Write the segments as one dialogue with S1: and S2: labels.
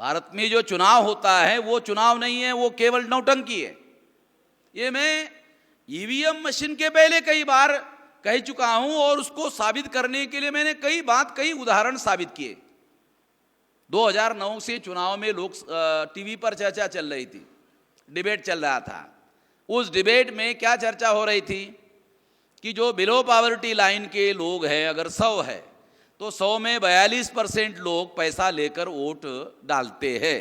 S1: भारत में जो चुनाव होता है वो चुनाव नहीं है, वो केवल नौटंकी है। ये मैं ईवीएम मशीन के पहले कई बार कह चुका हूं और उसको साबित करने के लिए मैंने कई उदाहरण साबित किए। 2009 से चुनाव में लोग टीवी पर चर्चा चल रही थी, डिबेट चल रहा था। उस डिबेट में क्या चर्चा हो रही थी कि जो बिलो पॉवर्टी लाइन के लोग हैं, अगर 100 है तो 100 में 42% लोग पैसा लेकर वोट डालते हैं।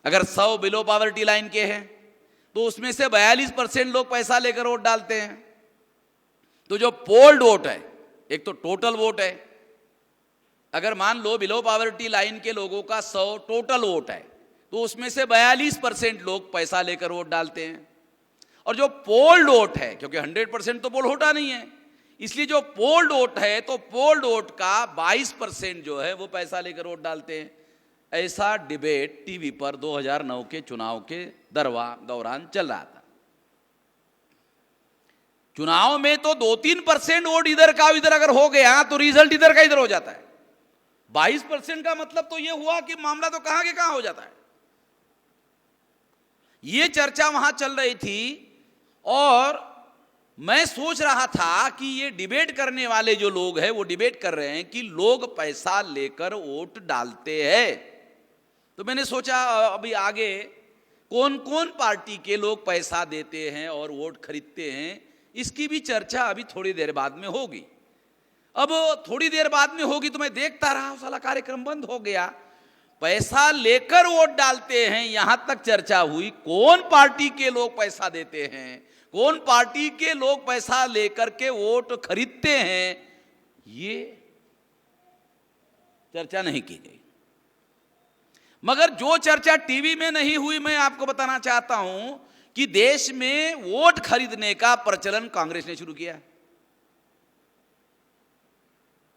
S1: अगर 100 बिलो पॉवर्टी लाइन के हैं तो उसमें से 42% लोग पैसा लेकर वोट डालते हैं। तो जो पोल्ड वोट है, एक तो टोटल वोट है, अगर मान लो बिलो पॉवर्टी लाइन के लोगों का 100 टोटल वोट है तो उसमें से 42% लोग पैसा लेकर वोट डालते हैं। और जो पोल्ड वोट है, क्योंकि 100% तो पोल होता नहीं है, इसलिए जो पोल्ड वोट है तो पोल्ड वोट का 22% जो है वो पैसा लेकर वोट डालते हैं। ऐसा डिबेट टीवी पर 2009 के चुनाव के दौरान चल रहा था। चुनाव में तो 2-3% वोट इधर का इधर अगर हो गया तो रिजल्ट इधर का इधर हो जाता है। 22% का मतलब तो यह हुआ कि मामला तो कहां के कहां हो जाता है। यह चर्चा वहां चल रही थी और मैं सोच रहा था कि ये डिबेट करने वाले जो लोग हैं वो डिबेट कर रहे हैं कि लोग पैसा लेकर वोट डालते हैं। तो मैंने सोचा अभी आगे कौन कौन पार्टी के लोग पैसा देते हैं और वोट खरीदते हैं, इसकी भी चर्चा अभी थोड़ी देर बाद में होगी। अब थोड़ी देर बाद में होगी तो मैं देखता रहा, साला कार्यक्रम बंद हो गया। पैसा लेकर वोट डालते हैं यहां तक चर्चा हुई, कौन पार्टी के लोग पैसा देते हैं, कौन पार्टी के लोग पैसा लेकर के वोट खरीदते हैं, ये चर्चा नहीं की गई। मगर जो चर्चा टीवी में नहीं हुई, मैं आपको बताना चाहता हूं कि देश में वोट खरीदने का प्रचलन कांग्रेस ने शुरू किया।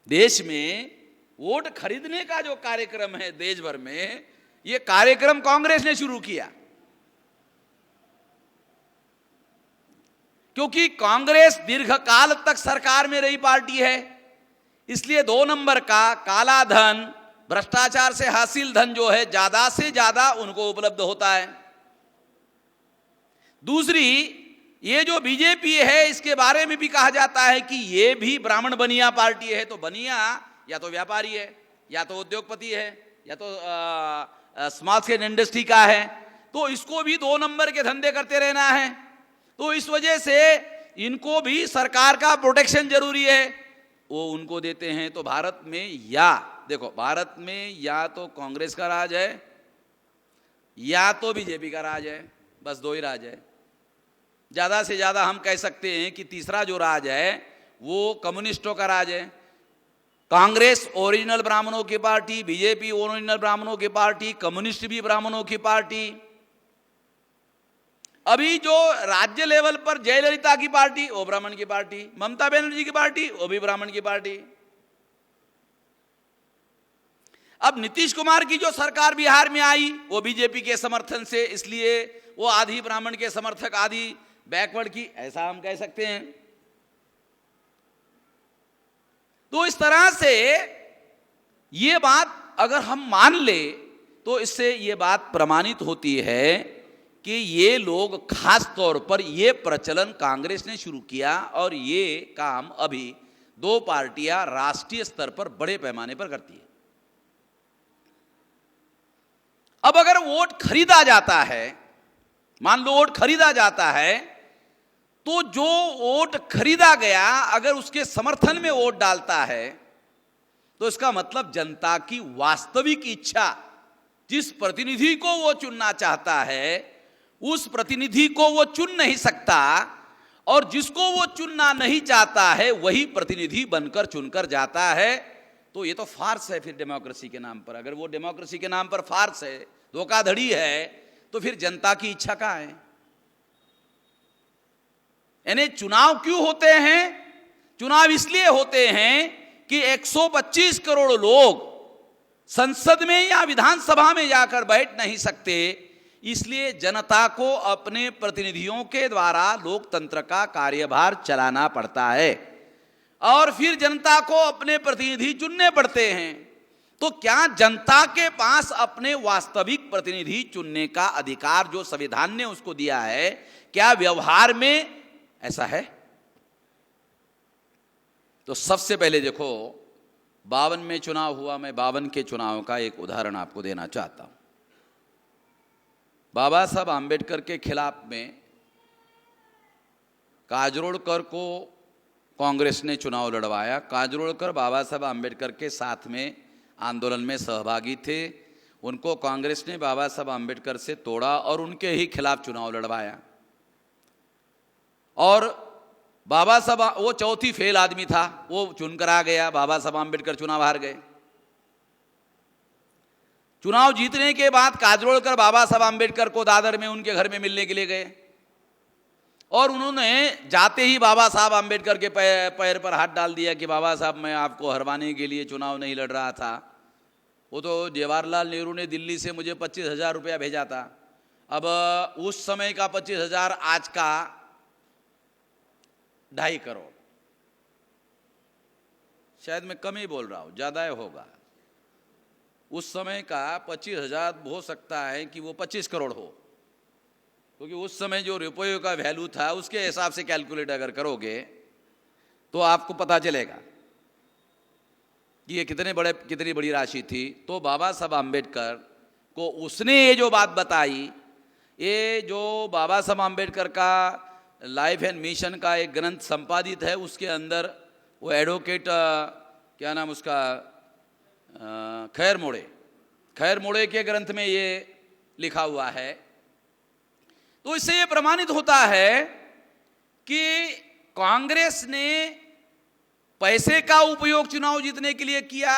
S1: देश में वोट खरीदने का जो कार्यक्रम है देश भर में, यह कार्यक्रम कांग्रेस ने शुरू किया। क्योंकि कांग्रेस दीर्घकाल तक सरकार में रही पार्टी है, इसलिए 2 नंबर का काला धन, भ्रष्टाचार से हासिल धन जो है ज्यादा से ज्यादा उनको उपलब्ध होता है। दूसरी, ये जो बीजेपी है इसके बारे में भी कहा जाता है कि ये भी ब्राह्मण बनिया पार्टी है। तो बनिया या तो व्यापारी है, या तो उद्योगपति है, या तो स्मॉल स्केल इंडस्ट्री का है, तो इसको भी 2 नंबर के धंधे करते रहना है। तो इस वजह से इनको भी सरकार का प्रोटेक्शन जरूरी है, वो उनको देते हैं। तो भारत में भारत में या तो कांग्रेस का राज है या तो बीजेपी का राज है, बस 2 ही राज है। ज्यादा से ज्यादा हम कह सकते हैं कि तीसरा जो राज है वो कम्युनिस्टों का राज है। कांग्रेस ओरिजिनल ब्राह्मणों की पार्टी, बीजेपी ओरिजिनल ब्राह्मणों की पार्टी, कम्युनिस्ट भी ब्राह्मणों की पार्टी। अभी जो राज्य लेवल पर जयललिता की पार्टी वो ब्राह्मण की पार्टी, ममता बनर्जी की पार्टी वो भी ब्राह्मण की पार्टी। अब नीतीश कुमार की जो सरकार बिहार में आई वो बीजेपी के समर्थन से, इसलिए वो आधी ब्राह्मण के समर्थक आधी बैकवर्ड की, ऐसा हम कह सकते हैं। तो इस तरह से ये बात अगर हम मान ले तो इससे ये बात प्रमाणित होती है कि ये लोग, खास तौर पर ये प्रचलन कांग्रेस ने शुरू किया और ये काम अभी 2 पार्टियां राष्ट्रीय स्तर पर बड़े पैमाने पर करती है। अब अगर वोट खरीदा जाता है, मान लो वोट खरीदा जाता है, तो जो वोट खरीदा गया अगर उसके समर्थन में वोट डालता है तो इसका मतलब जनता की वास्तविक इच्छा, जिस प्रतिनिधि को वो चुनना चाहता है उस प्रतिनिधि को वो चुन नहीं सकता, और जिसको वो चुनना नहीं चाहता है वही प्रतिनिधि बनकर चुनकर जाता है। तो ये तो फार्स है फिर डेमोक्रेसी के नाम पर। अगर वो डेमोक्रेसी के नाम पर फार्स है, धोखाधड़ी है, तो फिर जनता की इच्छा कहां है? यानी चुनाव क्यों होते हैं? चुनाव इसलिए होते हैं कि 125 करोड़ लोग संसद में या विधानसभा में जाकर बैठ नहीं सकते, इसलिए जनता को अपने प्रतिनिधियों के द्वारा लोकतंत्र का कार्यभार चलाना पड़ता है और फिर जनता को अपने प्रतिनिधि चुनने पड़ते हैं। तो क्या जनता के पास अपने वास्तविक प्रतिनिधि चुनने का अधिकार जो संविधान ने उसको दिया है, क्या व्यवहार में ऐसा है? तो सबसे पहले देखो, 52 में चुनाव हुआ। मैं 52 के चुनाव का एक उदाहरण आपको देना चाहता हूं। बाबा साहब आंबेडकर के खिलाफ में काजरोलकर को कांग्रेस ने चुनाव लड़वाया। काजरोलकर बाबा साहब आंबेडकर के साथ में आंदोलन में सहभागी थे। उनको कांग्रेस ने बाबा साहब आंबेडकर से तोड़ा और उनके ही खिलाफ चुनाव लड़वाया। और बाबा साहब, वो चौथी फेल आदमी था, वो चुनकर आ गया। बाबा साहब आंबेडकर चुनाव हार गए। चुनाव जीतने के बाद काजरोलकर बाबा साहब आंबेडकर को दादर में उनके घर में मिलने के लिए गए और उन्होंने जाते ही बाबा साहब आंबेडकर के पैर पर हाथ डाल दिया कि बाबा साहब, मैं आपको हरवाने के लिए चुनाव नहीं लड़ रहा था। वो तो जवाहरलाल नेहरू ने दिल्ली से मुझे 25,000 रुपया भेजा था। अब उस समय का 25,000 आज का 2.5 करोड़, शायद मैं कम ही बोल रहा हूं, ज्यादा होगा। उस समय का 25,000 हो सकता है कि वो 25 करोड़ हो, क्योंकि उस समय जो रुपये का वैल्यू था उसके हिसाब से कैलकुलेट अगर करोगे तो आपको पता चलेगा कि ये कितनी बड़ी राशि थी। तो बाबा साहब आंबेडकर को उसने ये जो बात बताई, ये जो बाबा साहब आंबेडकर का लाइफ एंड मिशन का एक ग्रंथ संपादित है, उसके अंदर वो एडवोकेट क्या नाम उसका, खैर मोड़े के ग्रंथ में ये लिखा हुआ है। तो इससे ये प्रमाणित होता है कि कांग्रेस ने पैसे का उपयोग चुनाव जीतने के लिए किया,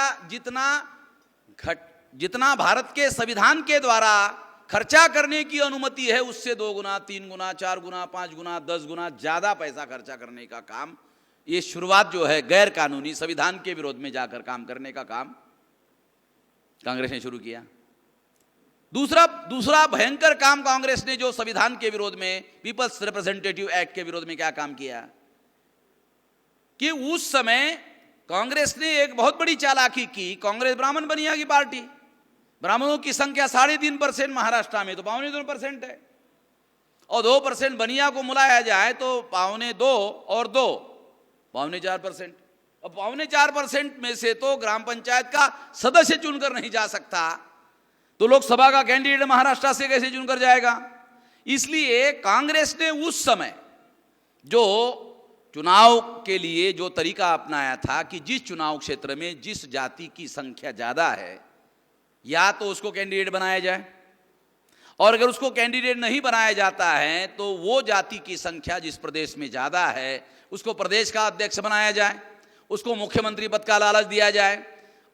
S1: जितना भारत के संविधान के द्वारा खर्चा करने की अनुमति है उससे 2 गुना, 3 गुना, 4 गुना, 5 गुना, 10 गुना ज्यादा पैसा खर्चा करने का काम, ये शुरुआत जो है गैर कानूनी संविधान के विरोध में जाकर काम करने का काम कांग्रेस ने शुरू किया। दूसरा भयंकर काम कांग्रेस ने जो संविधान के विरोध में, पीपल्स रिप्रेजेंटेटिव एक्ट के विरोध में क्या काम किया कि उस समय कांग्रेस ने एक बहुत बड़ी चालाकी की। कांग्रेस ब्राह्मण बनिया की पार्टी, ब्राह्मणों की संख्या 3.5% महाराष्ट्र में तो 2.25% है, और 2% बनिया को मिलाया जाए तो 2.25 और 2 4.25%। अब 4.25% में से तो ग्राम पंचायत का सदस्य चुनकर नहीं जा सकता, तो लोकसभा का कैंडिडेट महाराष्ट्र से कैसे चुनकर जाएगा? इसलिए कांग्रेस ने उस समय जो चुनाव के लिए जो तरीका अपनाया था कि जिस चुनाव क्षेत्र में जिस जाति की संख्या ज्यादा है, या तो उसको कैंडिडेट बनाया जाए, और अगर उसको कैंडिडेट नहीं बनाया जाता है तो वो जाति की संख्या जिस प्रदेश में ज्यादा है उसको प्रदेश का अध्यक्ष बनाया जाए, उसको मुख्यमंत्री पद का लालच दिया जाए,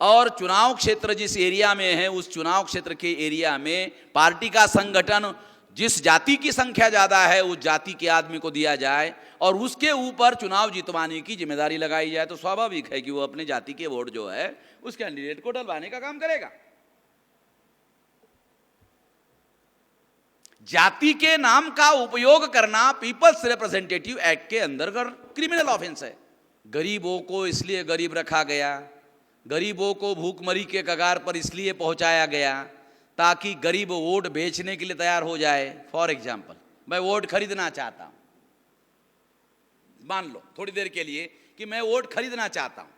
S1: और चुनाव क्षेत्र जिस एरिया में है उस चुनाव क्षेत्र के एरिया में पार्टी का संगठन जिस जाति की संख्या ज्यादा है उस जाति के आदमी को दिया जाए, और उसके ऊपर चुनाव जितवाने की जिम्मेदारी लगाई जाए। तो स्वाभाविक है कि वो अपने जाति के वोट जो है उस कैंडिडेट को डलवाने का काम करेगा। जाति के नाम का उपयोग करना पीपल्स रिप्रेजेंटेटिव एक्ट के अंतर्गत क्रिमिनल ऑफेंस है। गरीबों को इसलिए गरीब रखा गया, गरीबों को भूखमरी के कगार पर इसलिए पहुंचाया गया ताकि गरीब वोट बेचने के लिए तैयार हो जाए। फॉर एग्जाम्पल, मैं वोट खरीदना चाहता हूं, मान लो थोड़ी देर के लिए कि मैं वोट खरीदना चाहता हूं,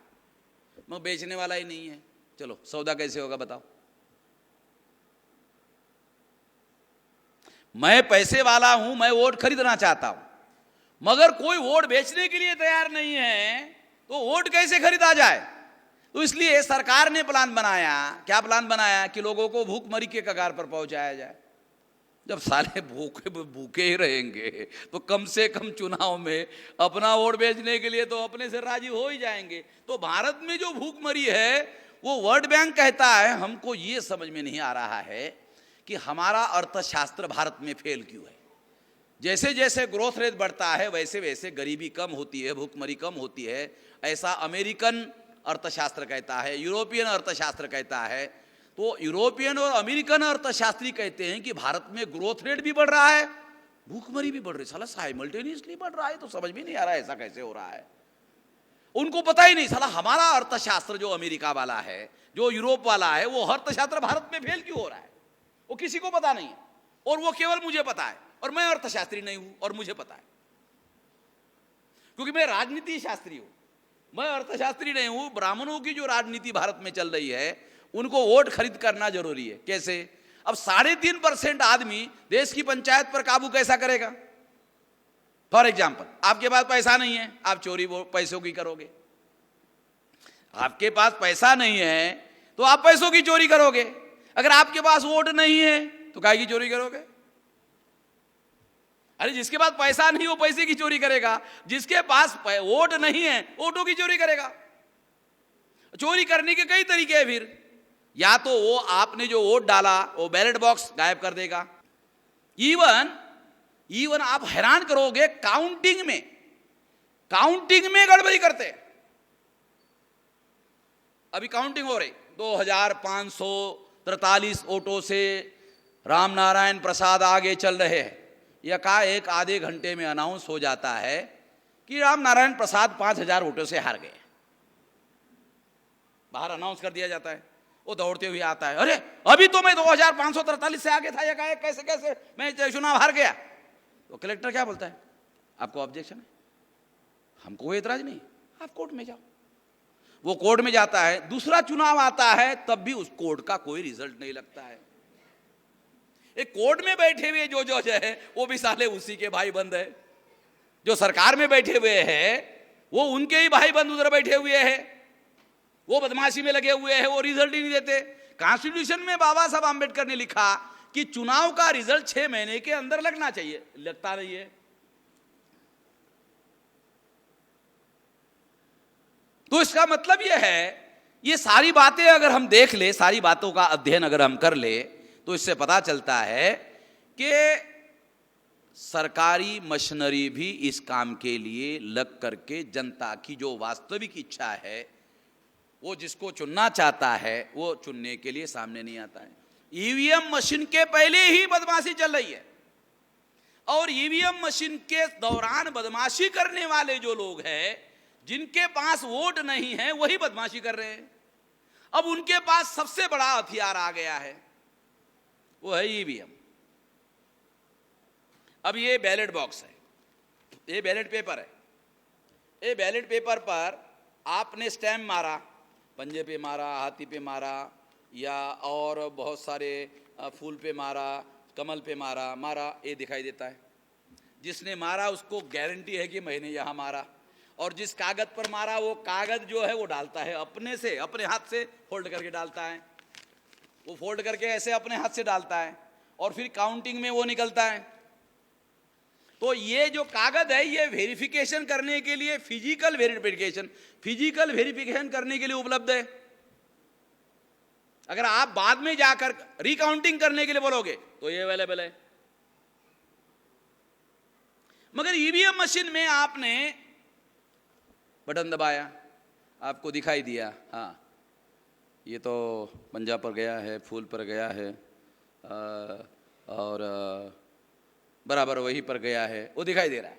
S1: मैं बेचने वाला ही नहीं है, चलो सौदा कैसे होगा बताओ? मैं पैसे वाला हूं, मैं वोट खरीदना चाहता हूं, मगर कोई वोट बेचने के लिए तैयार नहीं है, तो वोट कैसे खरीदा जाए? तो इसलिए सरकार ने प्लान बनाया। क्या प्लान बनाया? कि लोगों को भूखमरी के कगार पर पहुंचाया जाए। जब साले भूखे ही रहेंगे तो कम से कम चुनाव में अपना वोट बेचने के लिए तो अपने से राजी हो ही जाएंगे। तो भारत में जो भूखमरी है वो वर्ल्ड बैंक कहता है, हमको ये समझ में नहीं आ रहा है कि हमारा अर्थशास्त्र भारत में फेल क्यों है। जैसे जैसे ग्रोथ रेट बढ़ता है वैसे वैसे गरीबी कम होती है, भूखमरी कम होती है, ऐसा अमेरिकन अर्थशास्त्र कहता है, यूरोपियन अर्थशास्त्र कहता है। तो यूरोपियन और अमेरिकन अर्थशास्त्री कहते हैं कि भारत में ग्रोथ रेट भी बढ़ रहा है, भूखमरी भी बढ़ रही है, साला साइमल्टेनियसली बढ़ रहा है। तो समझ में नहीं आ रहा है ऐसा कैसे हो रहा है। उनको पता ही नहीं, साला हमारा अर्थशास्त्र जो अमेरिका वाला है, जो यूरोप वाला है, वो अर्थशास्त्र भारत में फेल क्यों हो रहा है, वो किसी को पता नहीं है। और वो केवल मुझे पता है, और मैं अर्थशास्त्री नहीं हूं और मुझे पता है, क्योंकि मैं राजनीति शास्त्री हूं, मैं अर्थशास्त्री नहीं हूं। ब्राह्मणों की जो राजनीति भारत में चल रही है, उनको वोट खरीद करना जरूरी है। कैसे? अब 3.5% आदमी देश की पंचायत पर काबू कैसा करेगा? फॉर एग्जाम्पल, आपके पास पैसा नहीं है, आप चोरी पैसों की करोगे। आपके पास पैसा नहीं है तो आप पैसों की चोरी करोगे। अगर आपके पास वोट नहीं है तो काहे की चोरी करोगे? अरे जिसके पास पैसा नहीं वो पैसे की चोरी करेगा, जिसके पास वोट नहीं है वोटों की चोरी करेगा। चोरी करने के कई तरीके हैं। फिर या तो वो आपने जो वोट डाला वो बैलेट बॉक्स गायब कर देगा। इवन आप हैरान करोगे, काउंटिंग में गड़बड़ी करते। अभी काउंटिंग हो रही, 2543 वोटों से रामनारायण प्रसाद आगे चल रहे हैं। एकाएक आधे घंटे में अनाउंस हो जाता है कि रामनारायण प्रसाद 5000 वोटों से हार गए। बाहर अनाउंस कर दिया जाता है, वो दौड़ते हुए आता है, अरे अभी तो मैं 2543 से आगे था, एकाएक कैसे मैं चुनाव हार गया। तो कलेक्टर क्या बोलता है? आपको ऑब्जेक्शन है? हमको कोई एतराज नहीं, आप कोर्ट में जाओ। वो कोर्ट में जाता है, दूसरा चुनाव आता है, तब भी उस कोर्ट का कोई रिजल्ट नहीं लगता है। एक कोर्ट में बैठे हुए जो जज है वो भी साले उसी के भाई बंद है। जो सरकार में बैठे हुए हैं वो उनके ही भाई बंद उधर बैठे हुए हैं, वो बदमाशी में लगे हुए हैं, वो रिजल्ट ही नहीं देते। कॉन्स्टिट्यूशन में बाबा साहब आंबेडकर ने लिखा कि चुनाव का रिजल्ट 6 महीने के अंदर लगना चाहिए, लगता नहीं है। तो इसका मतलब यह है, ये सारी बातें अगर हम देख ले, सारी बातों का अध्ययन अगर हम कर ले, तो इससे पता चलता है कि सरकारी मशीनरी भी इस काम के लिए लग करके जनता की जो वास्तविक इच्छा है, वो जिसको चुनना चाहता है वो चुनने के लिए सामने नहीं आता है। ईवीएम मशीन के पहले ही बदमाशी चल रही है, और ईवीएम मशीन के दौरान बदमाशी करने वाले जो लोग हैं, जिनके पास वोट नहीं है, वही बदमाशी कर रहे हैं। अब उनके पास सबसे बड़ा हथियार आ गया है, वो है ईवीएम। अब ये बैलेट बॉक्स है, ये बैलेट पेपर है। ये बैलेट पेपर पर आपने स्टैम्प मारा, पंजे पे मारा, हाथी पे मारा, या और बहुत सारे फूल पे मारा, कमल पे मारा, ये दिखाई देता है। जिसने मारा उसको गारंटी है कि मैंने यहाँ मारा। और जिस कागज पर मारा वो कागज जो है वो डालता है अपने से, अपने हाथ से फोल्ड करके डालता है। वो फोल्ड करके ऐसे अपने हाथ से डालता है और फिर काउंटिंग में वो निकलता है। तो ये जो कागज है ये वेरिफिकेशन करने के लिए, फिजिकल वेरिफिकेशन करने के लिए उपलब्ध है। अगर आप बाद में जाकर रिकाउंटिंग करने के लिए बोलोगे तो ये अवेलेबल है। मगर ईवीएम मशीन में आपने बटन दबाया, आपको दिखाई दिया, हाँ ये तो पंजा पर गया है, फूल पर गया है, और बराबर वही पर गया है, वो दिखाई दे रहा है।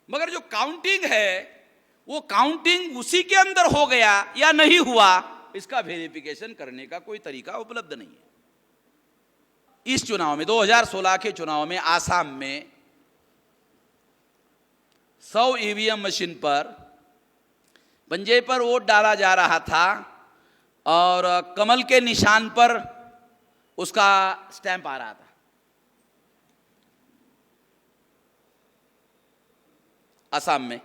S1: मगर जो काउंटिंग है वो काउंटिंग उसी के अंदर हो गया या नहीं हुआ, इसका वेरिफिकेशन करने का कोई तरीका उपलब्ध नहीं है। इस चुनाव में 2016 के चुनाव में आसाम में 100 ईवीएम मशीन पर पंजे पर वोट डाला जा रहा था और कमल के निशान पर उसका स्टैंप आ रहा था। असम में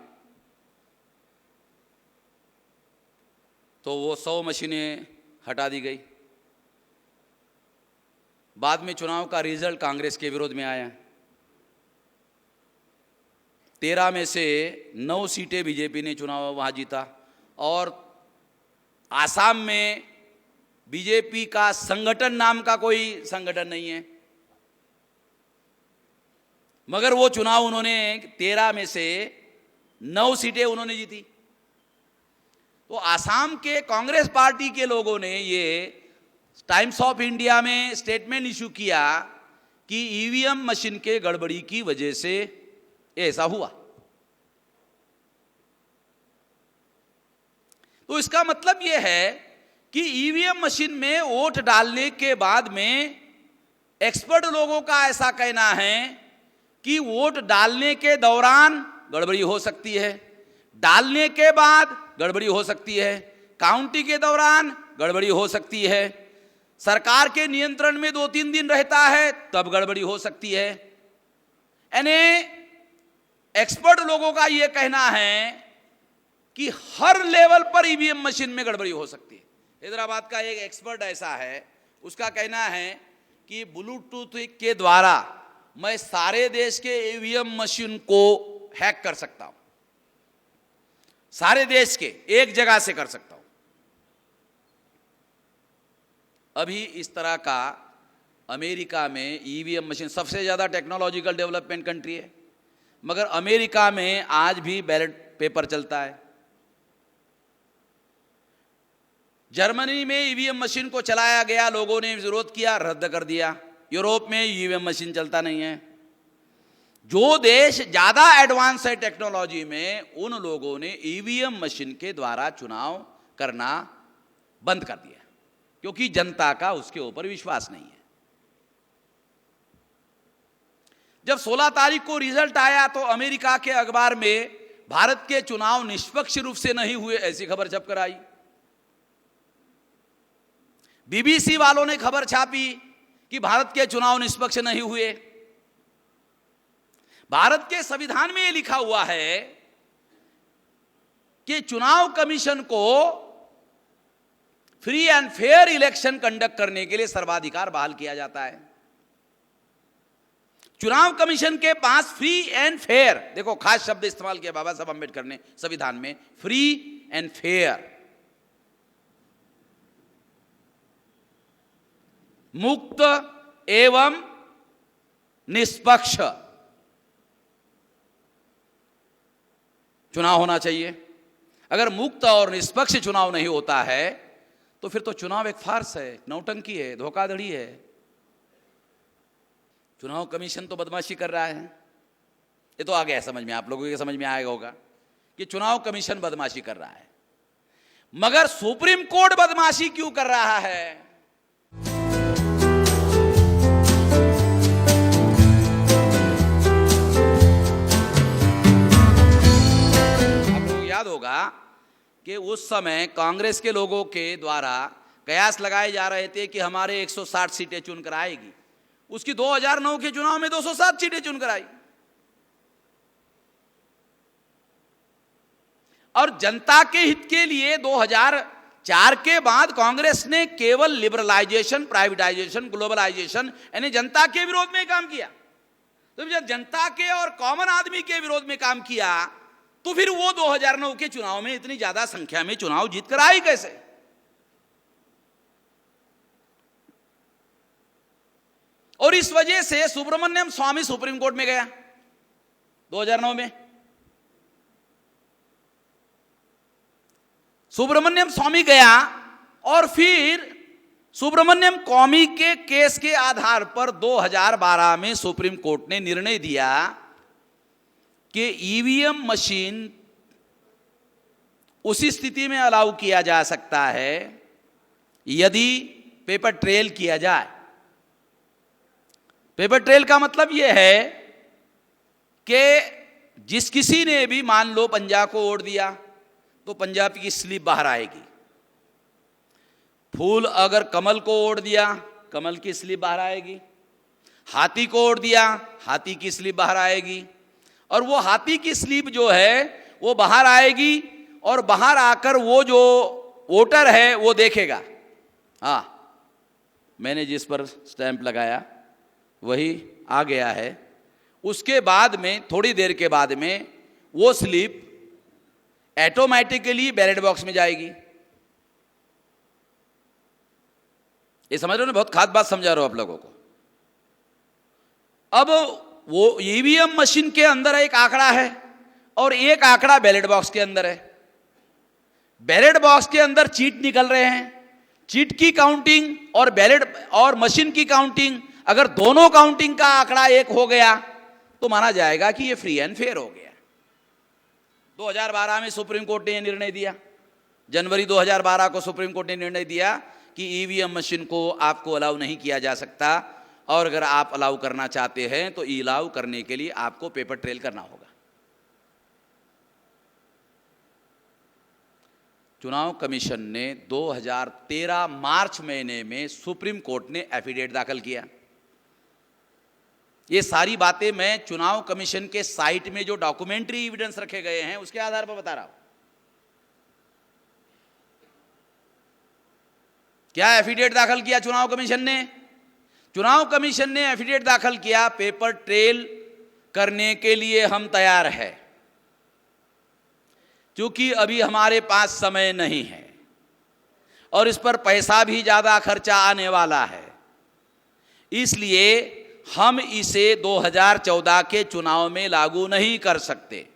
S1: तो वो 100 मशीनें हटा दी गई। बाद में चुनाव का रिजल्ट कांग्रेस के विरोध में आया। 13 में से 9 सीटें बीजेपी ने चुनाव वहां जीता। और आसाम में बीजेपी का संगठन नाम का कोई संगठन नहीं है, मगर वो चुनाव उन्होंने 13 में से 9 सीटें उन्होंने जीती। तो आसाम के कांग्रेस पार्टी के लोगों ने ये टाइम्स ऑफ इंडिया में स्टेटमेंट इशू किया कि ईवीएम मशीन के गड़बड़ी की वजह से ऐसा हुआ। तो इसका मतलब यह है कि ईवीएम मशीन में वोट डालने के बाद में एक्सपर्ट लोगों का ऐसा कहना है कि वोट डालने के दौरान गड़बड़ी हो सकती है, डालने के बाद गड़बड़ी हो सकती है, काउंटिंग के दौरान गड़बड़ी हो सकती है, सरकार के नियंत्रण में 2-3 दिन रहता है तब गड़बड़ी हो सकती है। यानी एक्सपर्ट लोगों का यह कहना है कि हर लेवल पर ईवीएम मशीन में गड़बड़ी हो सकती है। हैदराबाद का एक एक्सपर्ट ऐसा है, उसका कहना है कि ब्लूटूथ के द्वारा मैं सारे देश के ईवीएम मशीन को हैक कर सकता हूं, सारे देश के एक जगह से कर सकता हूं। अभी इस तरह का अमेरिका में ईवीएम मशीन सबसे ज्यादा टेक्नोलॉजिकल डेवलपमेंट कंट्री है, मगर अमेरिका में आज भी बैलेट पेपर चलता है। जर्मनी में ईवीएम मशीन को चलाया गया, लोगों ने विरोध किया, रद्द कर दिया। यूरोप में ईवीएम मशीन चलता नहीं है। जो देश ज्यादा एडवांस है टेक्नोलॉजी में, उन लोगों ने ईवीएम मशीन के द्वारा चुनाव करना बंद कर दिया, क्योंकि जनता का उसके ऊपर विश्वास नहीं है। जब 16 तारीख को रिजल्ट आया तो अमेरिका के अखबार में भारत के चुनाव निष्पक्ष रूप से नहीं हुए ऐसी खबर छपकर आई। बीबीसी वालों ने खबर छापी कि भारत के चुनाव निष्पक्ष नहीं हुए। भारत के संविधान में यह लिखा हुआ है कि चुनाव कमीशन को free and fair election conduct करने के लिए सर्वाधिकार बहाल किया जाता है। चुनाव कमीशन के पास फ्री एंड फेयर, देखो खास शब्द इस्तेमाल किया बाबा साहब अंबेडकर ने संविधान में, फ्री एंड फेयर, मुक्त एवं निष्पक्ष चुनाव होना चाहिए। अगर मुक्त और निष्पक्ष चुनाव नहीं होता है तो फिर तो चुनाव एक फार्स है, नौटंकी है, धोखाधड़ी है। चुनाव कमीशन तो बदमाशी कर रहा है, ये तो आ गया समझ में, आप लोगों के समझ में आएगा होगा कि चुनाव कमीशन बदमाशी कर रहा है, मगर सुप्रीम कोर्ट बदमाशी क्यों कर रहा है? याद होगा कि उस समय कांग्रेस के लोगों के द्वारा कयास लगाए जा रहे थे कि हमारे 160 सीटें चुनकर आएगी। उसकी 2009 के चुनाव में 207 सीटें चुनकर आई। और जनता के हित के लिए 2004 के बाद कांग्रेस ने केवल लिबरलाइजेशन, प्राइवेटाइजेशन, ग्लोबलाइजेशन यानी जनता के विरोध में काम किया। तो जब जनता के और कॉमन आदमी के विरोध में काम किया तो फिर वो 2009 के चुनाव में इतनी ज्यादा संख्या में चुनाव जीतकर आई कैसे? और इस वजह से सुब्रमण्यम स्वामी सुप्रीम कोर्ट में गया 2009 में। सुब्रमण्यम स्वामी गया और फिर सुब्रमण्यम स्वामी के केस के आधार पर 2012 में सुप्रीम कोर्ट ने निर्णय दिया कि ईवीएम मशीन उसी स्थिति में अलाउ किया जा सकता है यदि पेपर ट्रेल किया जाए। पेपर ट्रेल का मतलब यह है कि जिस किसी ने भी मान लो पंजाब को वोट दिया तो पंजाब की स्लिप बाहर आएगी। फूल अगर कमल को वोट दिया, कमल की स्लिप बाहर आएगी। हाथी को वोट दिया, हाथी की स्लिप बाहर आएगी। और वो हाथी की स्लिप जो है वो बाहर आएगी और बाहर आकर वो जो वोटर है वो देखेगा, हाँ मैंने जिस पर स्टैंप लगाया वही आ गया है। उसके बाद में थोड़ी देर के बाद में वो स्लिप ऑटोमेटिकली बैलेट बॉक्स में जाएगी। ये समझ रहे हो ना? बहुत खास बात समझा रहा हूं आप लोगों को। अब वो ईवीएम मशीन के अंदर एक आंकड़ा है और एक आंकड़ा बैलेट बॉक्स के अंदर है। बैलेट बॉक्स के अंदर चीट निकल रहे हैं। चीट की काउंटिंग और बैलेट और मशीन की काउंटिंग, अगर दोनों काउंटिंग का आंकड़ा एक हो गया तो माना जाएगा कि ये फ्री एंड फेयर हो गया। 2012 में सुप्रीम कोर्ट ने यह निर्णय दिया। जनवरी 2012 को सुप्रीम कोर्ट ने निर्णय दिया कि ईवीएम मशीन को आपको अलाउ नहीं किया जा सकता, और अगर आप अलाउ करना चाहते हैं तो अलाउ करने के लिए आपको पेपर ट्रेल करना होगा। चुनाव कमीशन ने 2013 मार्च महीने में सुप्रीम कोर्ट ने एफिडेविट दाखिल किया। ये सारी बातें मैं चुनाव कमीशन के साइट में जो डॉक्यूमेंट्री एविडेंस रखे गए हैं उसके आधार पर बता रहा हूं। क्या एफिडेविट दाखिल किया चुनाव कमीशन ने? चुनाव कमीशन ने एफिडेविट दाखिल किया, पेपर ट्रेल करने के लिए हम तैयार हैं, क्योंकि अभी हमारे पास समय नहीं है और इस पर पैसा भी ज्यादा खर्चा आने वाला है, इसलिए हम इसे 2014 के चुनाव में लागू नहीं कर सकते,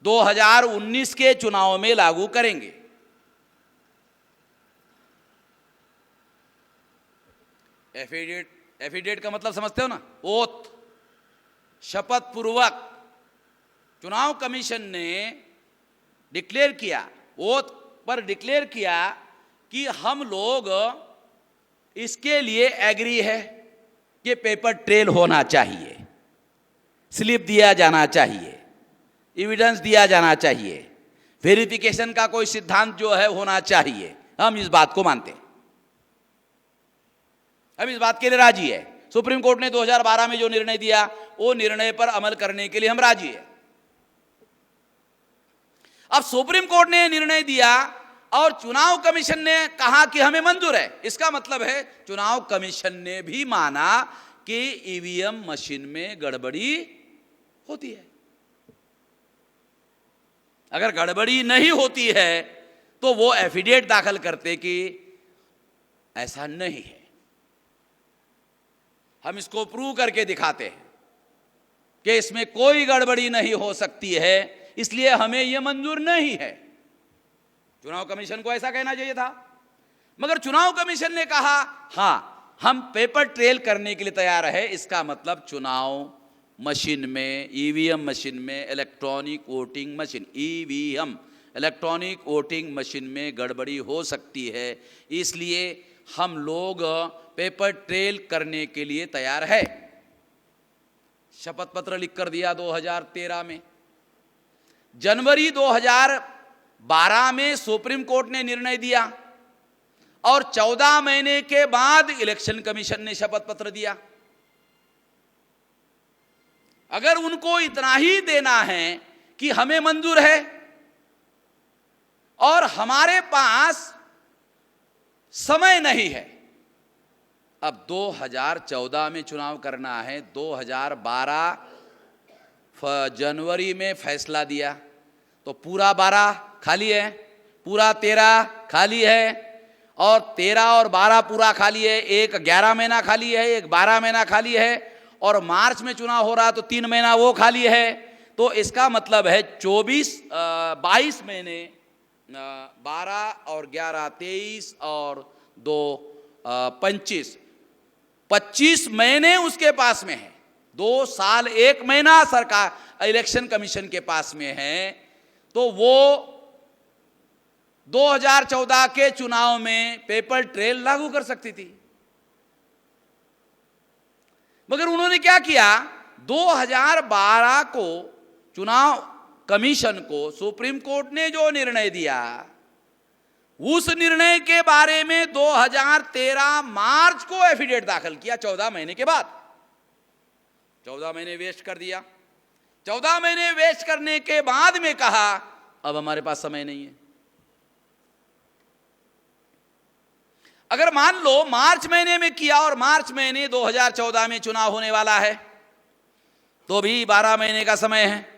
S1: 2019 के चुनाव में लागू करेंगे। एफिडेविट का मतलब समझते हो ना? ओथ, शपथ पूर्वक चुनाव कमीशन ने डिक्लेयर किया, ओथ पर डिक्लेयर किया कि हम लोग इसके लिए एग्री है कि पेपर ट्रेल होना चाहिए, स्लिप दिया जाना चाहिए, एविडेंस दिया जाना चाहिए, वेरिफिकेशन का कोई सिद्धांत जो है होना चाहिए। हम इस बात को मानते हैं, हम इस बात के लिए राजी है। सुप्रीम कोर्ट ने 2012 में जो निर्णय दिया वो निर्णय पर अमल करने के लिए हम राजी है। अब सुप्रीम कोर्ट ने निर्णय दिया और चुनाव कमीशन ने कहा कि हमें मंजूर है, इसका मतलब है चुनाव कमीशन ने भी माना कि ईवीएम मशीन में गड़बड़ी होती है। अगर गड़बड़ी नहीं होती है तो वो एफिडेविट दाखिल करते कि ऐसा नहीं है, हम इसको प्रूव करके दिखाते हैं कि इसमें कोई गड़बड़ी नहीं हो सकती है, इसलिए हमें यह मंजूर नहीं है। चुनाव कमीशन को ऐसा कहना चाहिए था, मगर चुनाव कमीशन ने कहा हां हम पेपर ट्रेल करने के लिए तैयार है। इसका मतलब चुनाव मशीन में, ईवीएम मशीन में, electronic voting machine, EVM electronic voting machine में गड़बड़ी हो सकती है, इसलिए हम लोग पेपर ट्रेल करने के लिए तैयार है। शपथ पत्र लिख कर दिया 2013 में। जनवरी 2012 में सुप्रीम कोर्ट ने निर्णय दिया और 14 महीने के बाद इलेक्शन कमीशन ने शपथ पत्र दिया। अगर उनको इतना ही देना है कि हमें मंजूर है और हमारे पास समय नहीं है, अब 2014 में चुनाव करना है, 2012 जनवरी में फैसला दिया तो पूरा 12 खाली है, पूरा 13 खाली है, और 13 और 12 पूरा खाली है, एक 11 महीना खाली है, एक 12 महीना खाली है, और मार्च में चुनाव हो रहा तो 3 महीना वो खाली है। तो इसका मतलब है 22 महीने, 12 और 11 23 और 2 25 महीने उसके पास में है। 2 साल 1 महीना सरकार इलेक्शन कमीशन के पास में है, तो वो 2014 के चुनाव में पेपर ट्रेल लागू कर सकती थी। मगर उन्होंने क्या किया, 2012 को चुनाव कमीशन को सुप्रीम कोर्ट ने जो निर्णय दिया, उस निर्णय के बारे में 2013 मार्च को एफिडेविट दाखिल किया, 14 महीने के बाद। 14 महीने वेस्ट कर दिया। 14 महीने वेस्ट करने के बाद में कहा अब हमारे पास समय नहीं है। अगर मान लो मार्च महीने में किया और मार्च महीने 2014 में चुनाव होने वाला है, तो भी 12 महीने का समय है,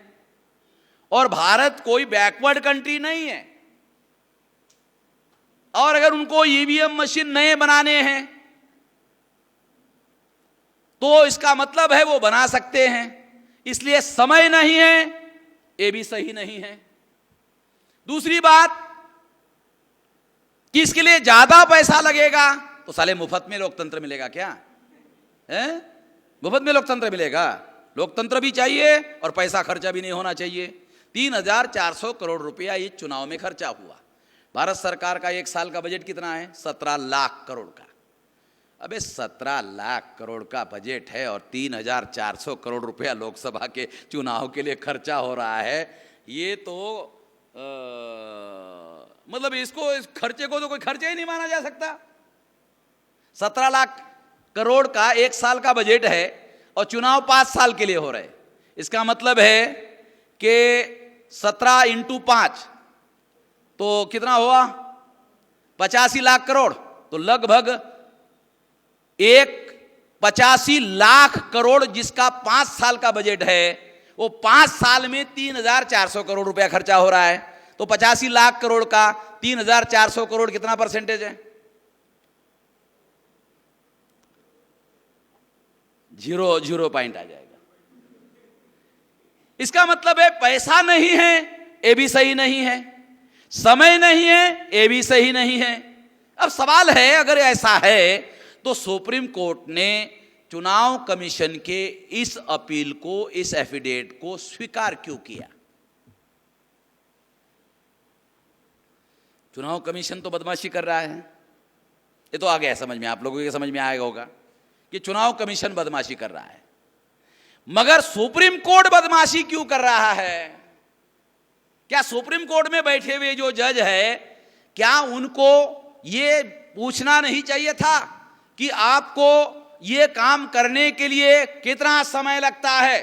S1: और भारत कोई बैकवर्ड कंट्री नहीं है, और अगर उनको ईवीएम मशीन नए बनाने हैं तो इसका मतलब है वो बना सकते हैं, इसलिए समय नहीं है, ये भी सही नहीं है। दूसरी बात कि इसके लिए ज्यादा पैसा लगेगा, तो साले मुफ्त में लोकतंत्र मिलेगा क्या है? मुफ्त में लोकतंत्र मिलेगा? लोकतंत्र भी चाहिए और पैसा खर्चा भी नहीं होना चाहिए। 3,400 करोड़ रुपया ये चुनाव में खर्चा हुआ। भारत सरकार का एक साल का बजट कितना है? 17 लाख करोड़ का। अबे 17 लाख करोड़ का बजट है और 3,400 करोड़ रुपया लोकसभा के चुनाव के लिए खर्चा हो रहा है। ये तो मतलब इसको, इस खर्चे को तो कोई खर्चे ही नहीं माना जा सकता। 17 लाख करोड़ का एक साल का बजट है और चुनाव 5 साल के लिए हो रहे। इसका मतलब है कि 17 × 5 तो कितना हुआ? 85 लाख करोड़। तो लगभग 85 लाख करोड़ जिसका 5 साल का बजट है, वो 5 साल में 3,400 करोड़ रुपया खर्चा हो रहा है। तो 85 लाख करोड़ का 3,400 करोड़ कितना परसेंटेज है? 0 पॉइंट आ जाएगा। इसका मतलब है पैसा नहीं है, ये भी सही नहीं है, समय नहीं है, ये भी सही नहीं है। अब सवाल है, अगर ऐसा है तो सुप्रीम कोर्ट ने चुनाव कमीशन के इस अपील को, इस एफिडेविट को स्वीकार क्यों किया? चुनाव कमीशन तो बदमाशी कर रहा है, ये तो आ गया समझ में, आप लोगों के समझ में आएगा होगा कि चुनाव कमीशन बदमाशी कर रहा है। मगर सुप्रीम कोर्ट बदमाशी क्यों कर रहा है? क्या सुप्रीम कोर्ट में बैठे हुए जो जज है, क्या उनको ये पूछना नहीं चाहिए था कि आपको ये काम करने के लिए कितना समय लगता है?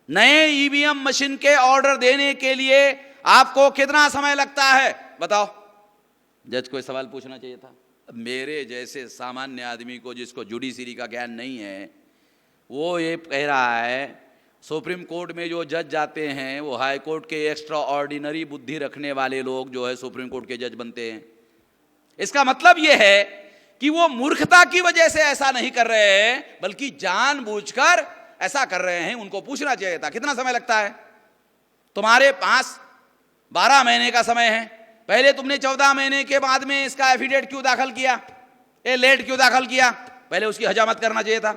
S1: नए ईवीएम मशीन के ऑर्डर देने के लिए आपको कितना समय लगता है? बताओ। जज को सवाल पूछना चाहिए था। मेरे जैसे सामान्य आदमी को, जिसको जुडिशरी का ज्ञान नहीं है, वो ये कह रहा है सुप्रीम कोर्ट में जो जज जाते हैं वो हाई कोर्ट के एक्स्ट्रा ऑर्डिनरी बुद्धि रखने वाले लोग जो है सुप्रीम कोर्ट के जज बनते हैं। इसका मतलब ये है कि वो मूर्खता की वजह से ऐसा नहीं कर रहे हैं, बल्कि जानबूझकर ऐसा कर रहे हैं। उनको पूछना चाहिए था कितना समय लगता है? तुम्हारे पास 12 महीने का समय है, पहले तुमने 14 महीने के बाद में इसका एफिडेविट क्यों दाखिल किया? ये लेट क्यों दाखिल किया? पहले उसकी हजामत करना चाहिए था।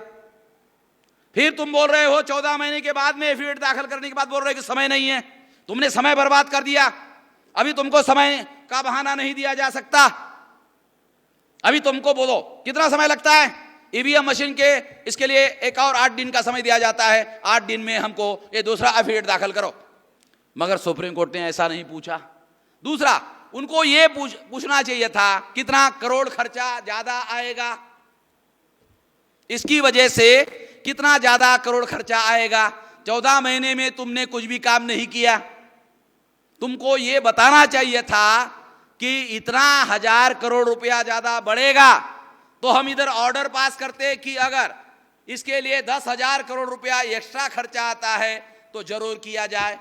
S1: फिर तुम बोल रहे हो 14 महीने के बाद में एफिडेविट दाखिल करने के बाद बोल रहे हो कि समय नहीं है। तुमने समय बर्बाद कर दिया। अभी तुमको समय का बहाना नहीं दिया जा सकता। अभी तुमको बोलो कितना समय लगता है ईवीएम मशीन के, इसके लिए एक और 8 दिन का समय दिया जाता है। 8 दिन में हमको ये दूसरा एफिडेविट दाखिल करो। मगर सुप्रीम कोर्ट ने ऐसा नहीं पूछा। दूसरा, उनको ये पूछना चाहिए था कितना करोड़ खर्चा ज्यादा आएगा, इसकी वजह से कितना ज्यादा करोड़ खर्चा आएगा। 14 महीने में तुमने कुछ भी काम नहीं किया। तुमको ये बताना चाहिए था कि इतना 1000 करोड़ रुपया ज्यादा बढ़ेगा तो हम इधर ऑर्डर पास करते कि अगर इसके लिए 10,000 करोड़ रुपया एक्स्ट्रा खर्चा आता है तो जरूर किया जाए।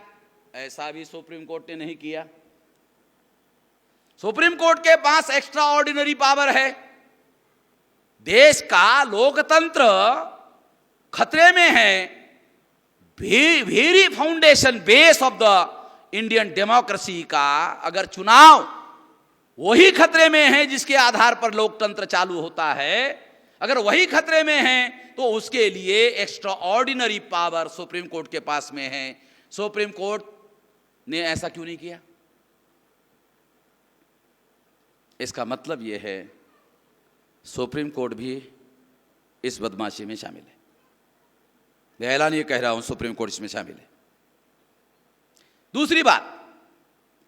S1: ऐसा भी सुप्रीम कोर्ट ने नहीं किया। सुप्रीम कोर्ट के पास एक्स्ट्रा ऑर्डिनरी पावर है। देश का लोकतंत्र खतरे में है। Very foundation base of the Indian democracy का अगर चुनाव वही खतरे में है जिसके आधार पर लोकतंत्र चालू होता है, अगर वही खतरे में है तो उसके लिए extra ordinary power supreme court के पास में है। सुप्रीम कोर्ट ने ऐसा क्यों नहीं किया? इसका मतलब यह है सुप्रीम कोर्ट भी इस बदमाशी में शामिल है। मैं ऐलान ये कह रहा हूं, सुप्रीम कोर्ट इसमें शामिल है। दूसरी बात,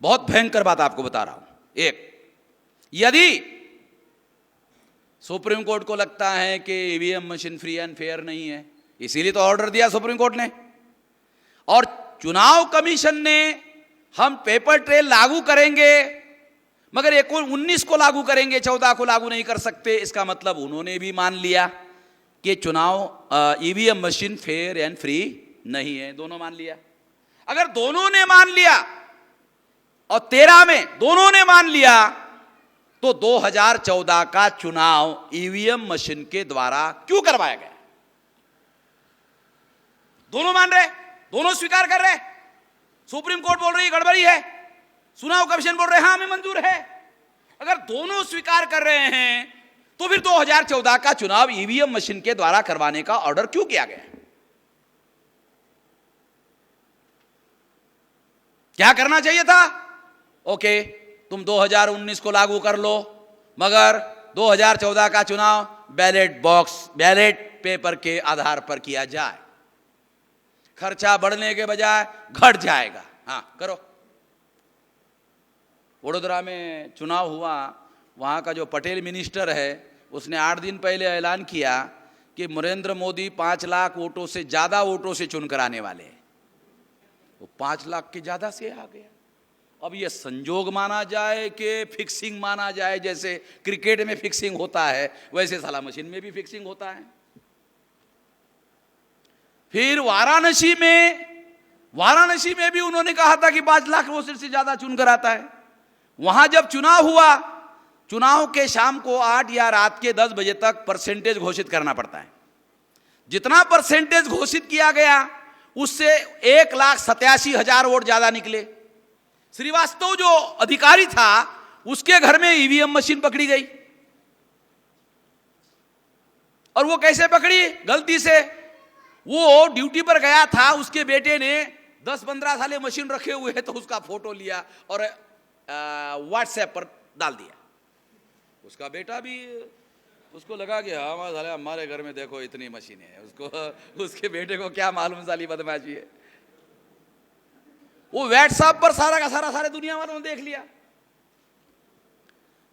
S1: बहुत भयंकर बात आपको बता रहा हूं। एक, यदि सुप्रीम कोर्ट को लगता है कि EVM machine free and fair नहीं है, इसीलिए तो ऑर्डर दिया सुप्रीम कोर्ट ने, और चुनाव कमीशन ने हम पेपर ट्रेल लागू करेंगे मगर 19 को लागू करेंगे, 14 को लागू नहीं कर सकते, इसका मतलब उन्होंने भी मान लिया कि चुनाव EVM machine fair and free नहीं है। दोनों मान लिया। अगर दोनों ने मान लिया और 13 में दोनों ने मान लिया तो 2014 का चुनाव ईवीएम मशीन के द्वारा क्यों करवाया गया? दोनों मान रहे, दोनों स्वीकार कर रहे। सुप्रीम कोर्ट बोल रही गड़बड़ी है, चुनाव कमीशन बोल रहे हैं हमें मंजूर है। अगर दोनों स्वीकार कर रहे हैं तो फिर 2014 का चुनाव ईवीएम मशीन के द्वारा करवाने का ऑर्डर क्यों किया गया? क्या करना चाहिए था? ओके, तुम 2019 को लागू कर लो, मगर 2014 का चुनाव बैलेट पेपर के आधार पर किया जाए। खर्चा बढ़ने के बजाय घट जाएगा। हाँ, करो। वडोदरा में चुनाव हुआ, वहाँ का जो पटेल मिनिस्टर है उसने 8 दिन पहले ऐलान किया कि नरेंद्र मोदी 5 लाख वोटों से ज़्यादा वोटों से चुनकर आने वाले हैं। वो 5 लाख के ज़्यादा से आ गया। अब ये संजोग माना जाए कि फिक्सिंग माना जाए, जैसे क्रिकेट में फिक्सिंग होता है वैसे साला मशीन में भी फिक्सिंग होता है। फिर वाराणसी में भी उन्होंने कहा था कि 5 लाख वोट से ज्यादा चुनकर आता है। वहां जब चुनाव हुआ, चुनाव के शाम को 8 या रात के 10 बजे तक परसेंटेज घोषित करना पड़ता है। जितना परसेंटेज घोषित किया गया उससे 1,87,000 वोट ज्यादा निकले। श्रीवास्तव जो अधिकारी था उसके घर में ईवीएम मशीन पकड़ी गई। और वो कैसे पकड़ी? गलती से वो ड्यूटी पर गया था, उसके बेटे ने 10-15 साल मशीन रखे हुए हैं तो उसका फोटो लिया और व्हाट्सएप पर डाल दिया। उसका बेटा भी, उसको लगा कि हाँ हमारे घर में देखो इतनी मशीनें हैं। उसके बेटे को क्या मालूम साली बदमाशी है। वो व्हाट्सएप पर सारा का सारे दुनिया वालों ने देख लिया।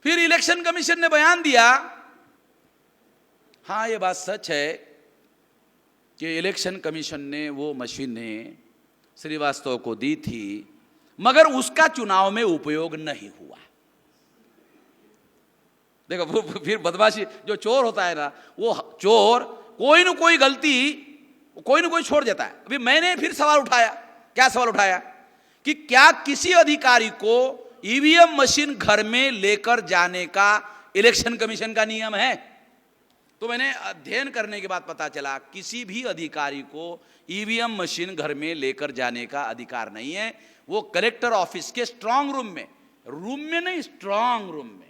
S1: फिर इलेक्शन कमीशन ने बयान दिया, हाँ ये बात सच है कि इलेक्शन कमीशन ने वो मशीनें श्रीवास्तव को दी थी, मगर उसका चुनाव में उपयोग नहीं हुआ। देखो फिर बदमाशी, जो चोर होता है ना, वो चोर कोई ना कोई गलती कोई ना कोई छोड़ देता है। अभी मैंने फिर सवाल उठाया। क्या सवाल उठाया? कि क्या किसी अधिकारी को ईवीएम मशीन घर में लेकर जाने का इलेक्शन कमीशन का नियम है? तो मैंने अध्ययन करने के बाद पता चला किसी भी अधिकारी को ईवीएम मशीन घर में लेकर जाने का अधिकार नहीं है। वो कलेक्टर ऑफिस के स्ट्रांग रूम में नहीं, स्ट्रांग रूम में,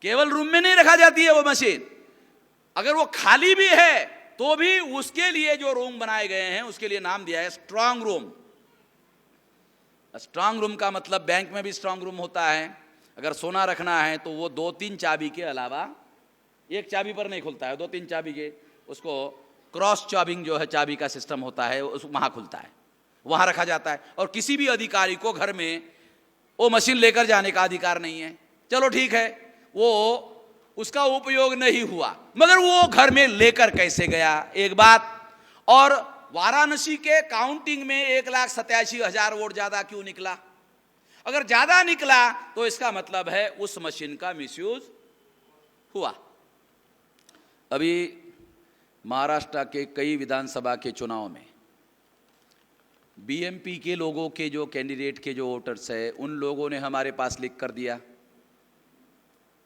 S1: केवल रूम में नहीं रखा जाती है वो मशीन। अगर वो खाली भी है तो भी उसके लिए जो रूम बनाए गए हैं उसके लिए नाम दिया है स्ट्रांग रूम। स्ट्रांग रूम का मतलब बैंक में भी स्ट्रांग रूम होता है। अगर सोना रखना है तो वो 2-3 चाबी के अलावा, एक चाबी पर नहीं खुलता है, 2-3 चाबी के, उसको क्रॉस चाबिंग जो है चाबी का सिस्टम होता है, उस वहाँ खुलता है, वहाँ रखा जाता है। और किसी भी अधिकारी को घर में वो मशीन लेकर जाने का अधिकार नहीं है। चलो ठीक है, वो उसका उपयोग नहीं हुआ, मगर वो घर में लेकर कैसे गया, एक बात। और वाराणसी के काउंटिंग में 1,87,000 वोट ज्यादा क्यों निकला? अगर ज्यादा निकला तो इसका मतलब है उस मशीन का मिसयूज हुआ। अभी महाराष्ट्र के कई विधानसभा के चुनाव में बीएमपी के लोगों के जो कैंडिडेट के जो वोटर्स है, उन लोगों ने हमारे पास लिख कर दिया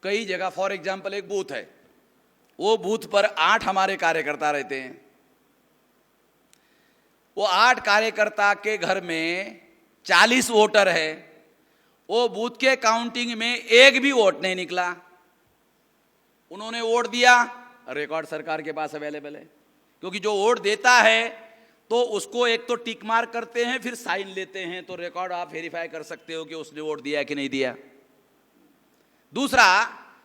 S1: कई जगह। फॉर एग्जाम्पल एक बूथ है, वो बूथ पर 8 हमारे कार्यकर्ता रहते हैं। वो 8 कार्यकर्ता के घर में 40 वोटर है। वो बूथ के काउंटिंग में एक भी वोट नहीं निकला। उन्होंने वोट दिया, रिकॉर्ड सरकार के पास अवेलेबल है, क्योंकि जो वोट देता है तो उसको एक तो टिक मार्क करते हैं, फिर साइन लेते हैं, तो रिकॉर्ड आप वेरीफाई कर सकते हो कि उसने वोट दिया कि नहीं दिया। दूसरा,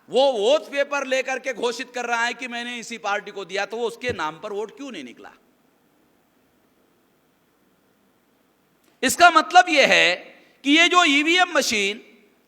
S1: वो वोट पेपर लेकर के घोषित कर रहा है कि मैंने इसी पार्टी को दिया, तो वो उसके नाम पर वोट क्यों नहीं निकला? इसका मतलब यह है कि ये जो ईवीएम मशीन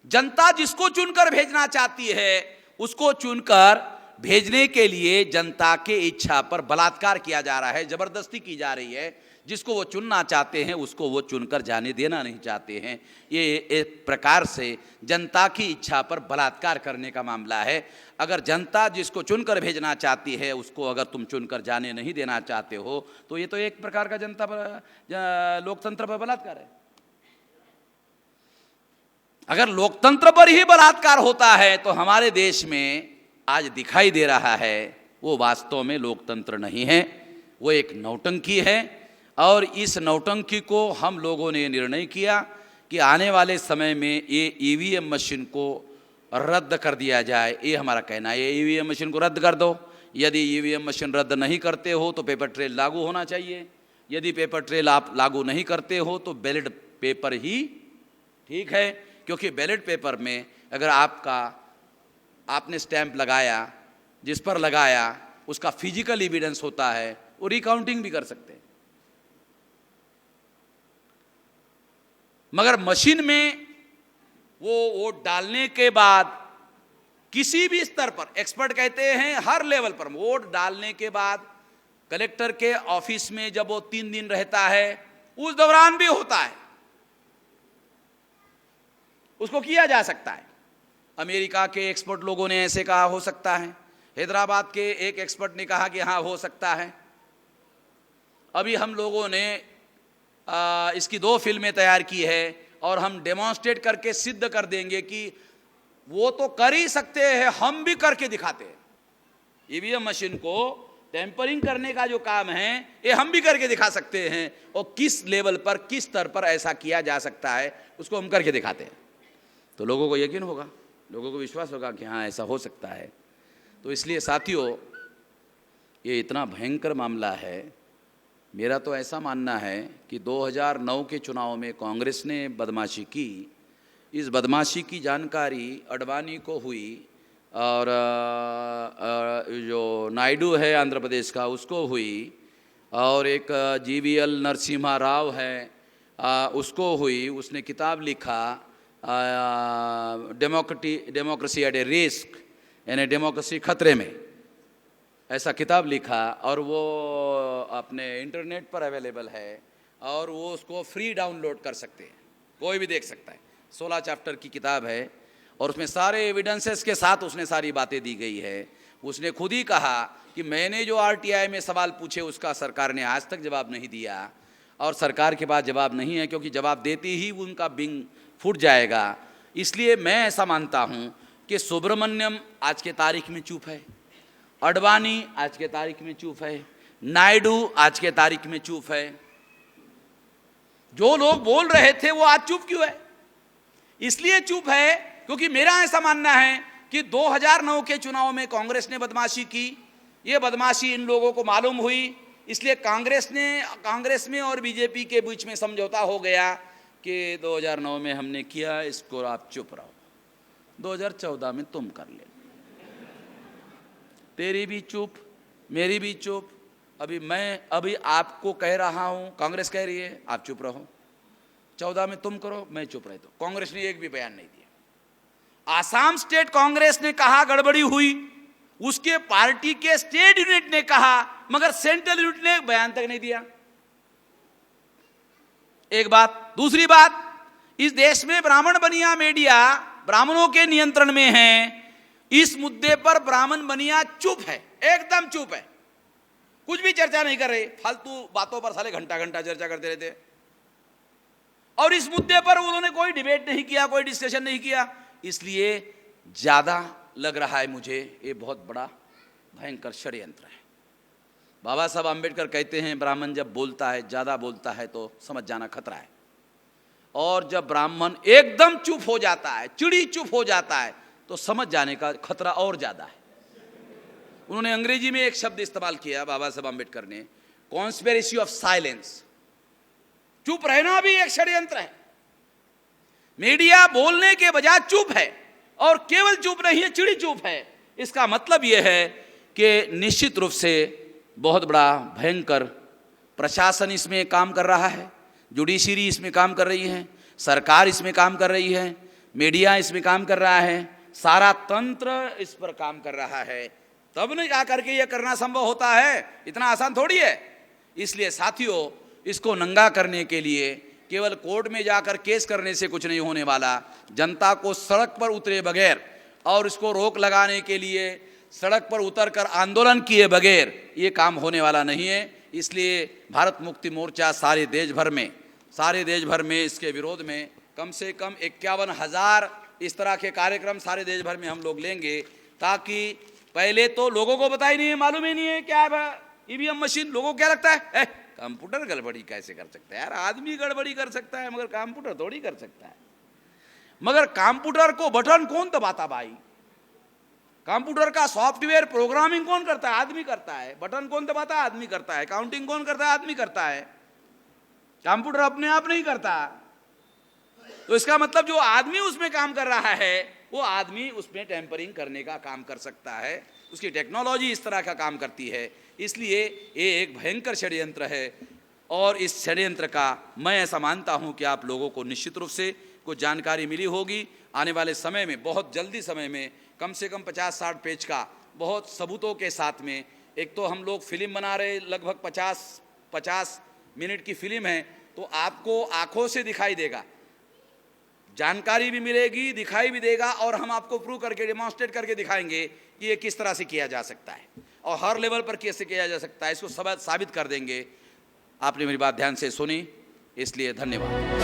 S1: जनता जिसको चुनकर भेजना चाहती है उसको चुनकर भेजने के लिए जनता के इच्छा पर बलात्कार किया जा रहा है, जबरदस्ती की जा रही है। जिसको वो चुनना चाहते हैं उसको वो चुनकर जाने देना नहीं चाहते हैं। ये एक प्रकार से जनता की इच्छा पर बलात्कार करने का मामला है। अगर जनता जिसको चुनकर भेजना चाहती है उसको अगर तुम चुनकर जाने नहीं देना चाहते हो तो ये तो एक प्रकार का जनता पर, लोकतंत्र पर बलात्कार है। अगर लोकतंत्र पर ही बलात्कार होता है तो हमारे देश में आज दिखाई दे रहा है वो वास्तव में लोकतंत्र नहीं है, वो एक नौटंकी है। और इस नौटंकी को हम लोगों ने निर्णय किया कि आने वाले समय में ये ईवीएम मशीन को रद्द कर दिया जाए। ये हमारा कहना है, ये ईवीएम मशीन को रद्द कर दो। यदि ईवीएम मशीन रद्द नहीं करते हो तो पेपर ट्रेल लागू होना चाहिए। यदि पेपर ट्रेल आप लागू नहीं करते हो तो बैलेट पेपर ही ठीक है, क्योंकि बैलेट पेपर में अगर आपने स्टैंप लगाया, जिस पर लगाया उसका फिजिकल एविडेंस होता है, वो रिकाउंटिंग भी कर सकते हैं। मगर मशीन में वो वोट डालने के बाद किसी भी स्तर पर, एक्सपर्ट कहते हैं हर लेवल पर, वोट डालने के बाद कलेक्टर के ऑफिस में जब वो 3 दिन रहता है, उस दौरान भी होता है, उसको किया जा सकता है। अमेरिका के एक्सपर्ट लोगों ने ऐसे कहा हो सकता है, हैदराबाद के एक एक्सपर्ट ने कहा कि हाँ हो सकता है। अभी हम लोगों ने इसकी 2 फिल्में तैयार की है और हम डेमोन्स्ट्रेट करके सिद्ध कर देंगे कि वो तो कर ही सकते हैं, हम भी करके दिखाते हैं। ईवीएम मशीन को टेम्परिंग करने का जो काम है ये हम भी करके दिखा सकते हैं, और किस लेवल पर, किस स्तर पर ऐसा किया जा सकता है उसको हम करके दिखाते हैं। तो लोगों को यकीन होगा, लोगों को विश्वास होगा कि हाँ ऐसा हो सकता है। तो इसलिए साथियों, ये इतना भयंकर मामला है। मेरा तो ऐसा मानना है कि 2009 के चुनाव में कांग्रेस ने बदमाशी की, इस बदमाशी की जानकारी अडवाणी को हुई, और जो नायडू है आंध्र प्रदेश का उसको हुई, और एक जीवीएल नरसिम्हा राव है उसको हुई। उसने किताब लिखा डेमोक्रेसी एट ए रिस्क, यानी डेमोक्रेसी खतरे में, ऐसा किताब लिखा, और वो अपने इंटरनेट पर अवेलेबल है और वो उसको फ्री डाउनलोड कर सकते हैं, कोई भी देख सकता है। 16 चैप्टर की किताब है और उसमें सारे एविडेंसेस के साथ उसने सारी बातें दी गई है। उसने खुद ही कहा कि मैंने जो आरटीआई में सवाल पूछे उसका सरकार ने आज तक जवाब नहीं दिया, और सरकार के पास जवाब नहीं है, क्योंकि जवाब देते ही उनका बिंग फूट जाएगा। इसलिए मैं ऐसा मानता हूं कि सुब्रमण्यम आज के तारीख में चुप है, अडवाणी आज के तारीख में चुप है, नायडू आज के तारीख में चुप है। जो लोग बोल रहे थे वो आज चुप क्यों है? इसलिए चुप है क्योंकि मेरा ऐसा मानना है कि 2009 के चुनाव में कांग्रेस ने बदमाशी की, ये बदमाशी इन लोगों को मालूम हुई, इसलिए कांग्रेस में और बीजेपी के बीच में समझौता हो गया कि 2009 में हमने किया, इसको आप चुप रहो, 2014 में तुम कर ले, तेरी भी चुप, मेरी भी चुप। अभी आपको कह रहा हूं, कांग्रेस कह रही है आप चुप रहो, 14 में तुम करो, मैं चुप रहता हूं। कांग्रेस ने एक भी बयान नहीं दिया। आसाम स्टेट कांग्रेस ने कहा गड़बड़ी हुई, उसके पार्टी के स्टेट यूनिट ने कहा, मगर सेंट्रल यूनिट ने एक बयान तक नहीं दिया। एक बात। दूसरी बात, इस देश में ब्राह्मण बनिया मीडिया ब्राह्मणों के नियंत्रण में है, इस मुद्दे पर ब्राह्मण बनिया चुप है, एकदम चुप है, कुछ भी चर्चा नहीं कर रहे, फालतू बातों पर साले घंटा घंटा चर्चा करते रहते। और इस मुद्दे पर उन्होंने कोई डिबेट नहीं किया, कोई डिस्कशन नहीं किया। इसलिए ज्यादा लग रहा है मुझे ये बहुत बड़ा भयंकर षड्यंत्र है। बाबा साहब आम्बेडकर कहते हैं ब्राह्मण जब बोलता है, ज्यादा बोलता है तो समझ जाना खतरा है, और जब ब्राह्मण एकदम चुप हो जाता है, चिड़ी चुप हो जाता है, तो समझ जाने का खतरा और ज्यादा है। उन्होंने अंग्रेजी में एक शब्द इस्तेमाल किया बाबा साहब आम्बेडकर ने, कॉन्स्पिरेसी ऑफ साइलेंस। चुप रहना भी एक षड्यंत्र है। मीडिया बोलने के बजाय चुप है, और केवल चुप नहीं है, चिड़ी चुप है। इसका मतलब यह है कि निश्चित रूप से बहुत बड़ा भयंकर प्रशासन इसमें काम कर रहा है, जुडिशरी इसमें काम कर रही है, सरकार इसमें काम कर रही है, मीडिया इसमें काम कर रहा है, सारा तंत्र इस पर काम कर रहा है, तब नहीं जा करके यह करना संभव होता है। इतना आसान थोड़ी है। इसलिए साथियों, इसको नंगा करने के लिए केवल कोर्ट में जाकर केस करने से कुछ नहीं होने वाला। जनता को सड़क पर उतरे बगैर और इसको रोक लगाने के लिए सड़क पर उतरकर आंदोलन किए बगैर ये काम होने वाला नहीं है। इसलिए भारत मुक्ति मोर्चा सारे देश भर में इसके विरोध में कम से कम 51,000 इस तरह के कार्यक्रम सारे देश भर में हम लोग लेंगे, ताकि पहले तो लोगों को पता ही नहीं है, मालूम ही नहीं है क्या है ईवीएम मशीन। लोगों को क्या लगता है कंप्यूटर गड़बड़ी कैसे कर सकता है यार, आदमी गड़बड़ी कर सकता है मगर कंप्यूटर थोड़ी कर सकता है। मगर कंप्यूटर को बटन कौन दबाता भाई? कंप्यूटर का सॉफ्टवेयर प्रोग्रामिंग कौन करता है? आदमी करता है। बटन कौन दबाता है? आदमी करता है। काउंटिंग कौन करता है? आदमी करता है। कंप्यूटर अपने आप नहीं करता। तो इसका मतलब जो आदमी उसमें काम कर रहा है वो आदमी उसमें टेम्परिंग करने का काम कर सकता है, उसकी टेक्नोलॉजी इस तरह का काम करती है। इसलिए ये एक भयंकर षड्यंत्र है और इस षड्यंत्र का मैं ऐसा मानता हूं कि आप लोगों को निश्चित रूप से कुछ जानकारी मिली होगी। आने वाले समय में, बहुत जल्दी समय में, कम से कम 50-60 पेज का बहुत सबूतों के साथ में, एक तो हम लोग फिल्म बना रहे, लगभग 50 मिनट की फिल्म है, तो आपको आंखों से दिखाई देगा, जानकारी भी मिलेगी, दिखाई भी देगा, और हम आपको प्रूव करके, डेमोन्स्ट्रेट करके दिखाएंगे कि ये किस तरह से किया जा सकता है और हर लेवल पर कैसे किया जा सकता है, इसको सब साबित कर देंगे। आपने मेरी बात ध्यान से सुनी, इसलिए धन्यवाद।